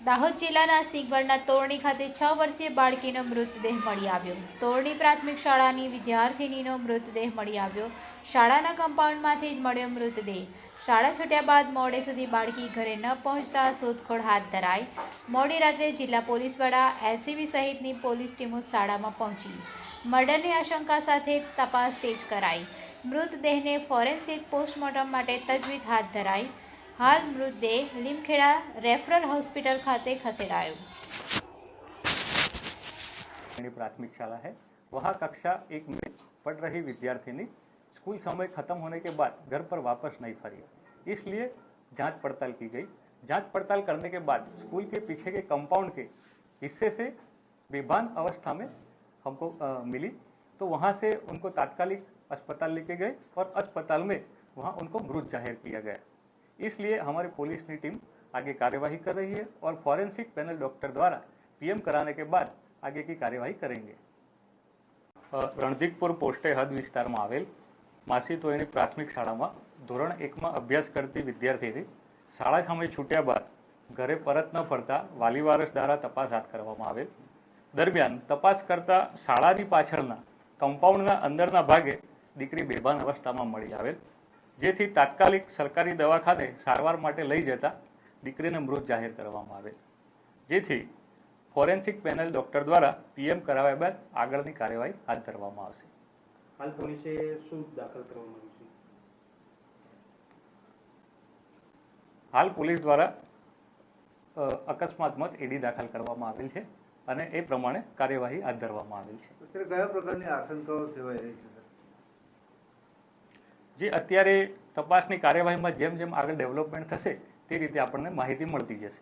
દાહોદ જિલ્લાના સિંગવડના તોરણી ખાતે 6 વર્ષીય બાળકીનો મૃતદેહ મળી આવ્યો। તોરણી પ્રાથમિક શાળાની વિદ્યાર્થિનીનો મૃતદેહ મળી આવ્યો। શાળાના કમ્પાઉન્ડમાંથી જ મળ્યો મૃતદેહ। શાળા છૂટ્યા બાદ મોડે સુધી બાળકી ઘરે ન પહોંચતા શોધખોળ હાથ ધરાઈ। મોડી રાત્રે જિલ્લા પોલીસ વડા, એલસીબી સહિતની પોલીસ ટીમો શાળામાં પહોંચી મર્ડરની આશંકા સાથે તપાસ તેજ કરાઈ। મૃતદેહને ફોરેન્સિક પોસ્ટમોર્ટમ માટે તજવીજ હાથ ધરાઈ। हाल मृतदेह લીમખેડા રેફરल हॉस्पिटल खाते खसेड़ायो। प्राथमिक शाला है, वहाँ कक्षा 1 में पढ़ रही विद्यार्थिनी स्कूल समय खत्म होने के बाद घर पर वापस नहीं फरी, इसलिए जांच पड़ताल की गई। जांच पड़ताल करने के बाद स्कूल के पीछे के कंपाउंड के हिस्से से बेभान अवस्था में हमको मिली, तो वहाँ से उनको तात्कालिक अस्पताल लेके गए और अस्पताल में वहाँ उनको मृत जाहिर किया गया। इसलिए हमारी पुलिस की टीम आगे कार्यवाही कर रही है और फॉरेंसिक पैनल डॉक्टर द्वारा पीएम कराने के बाद आगे की कार्यवाही करेंगे। रणधीकपुर पोस्टे हद विस्तार में आवेल मासी तोयनी प्राथमिक शाला में धोरण 1 में अभ्यास करती विद्यार्थी शाला समय छूट्या बाद घरे परत न फरता वाली वारस द्वारा तपास हाथ करवामां आवेल। दरमियान तपास करता शाळानी पाछळना कम्पाउंडना अंदरना भागे दीकरी बेभान अवस्थामां मळी आवेल, जेथी तात्कालिक सरकारी दवाखाने सारवार माटे लई जता दीकरीने मृत जाहिर करवामां आवेल, जेथी फॉरेन्सिक पेनल डॉक्टर द्वारा पीएम कराव्या बाद आगळनी कार्यवाही हाथ धरवामां आवशे। हाल पोलीसे शुं दाखल करवामां આવ્યું છે? हाल पोलीस द्वारा अकस्मात मत एडी दाखल करवामां आवेल छे અને એ પ્રમાણે કાર્યવાહી હાથ ધરવામાં આવેલ છે। અત્યારે કયા પ્રકારની આશંકાઓ સેવાઈ રહી છે? જે અત્યારે તપાસની કાર્યવાહીમાં જેમ જેમ આગળ ડેવલપમેન્ટ થશે તે રીતે આપણને માહિતી મળતી જશે।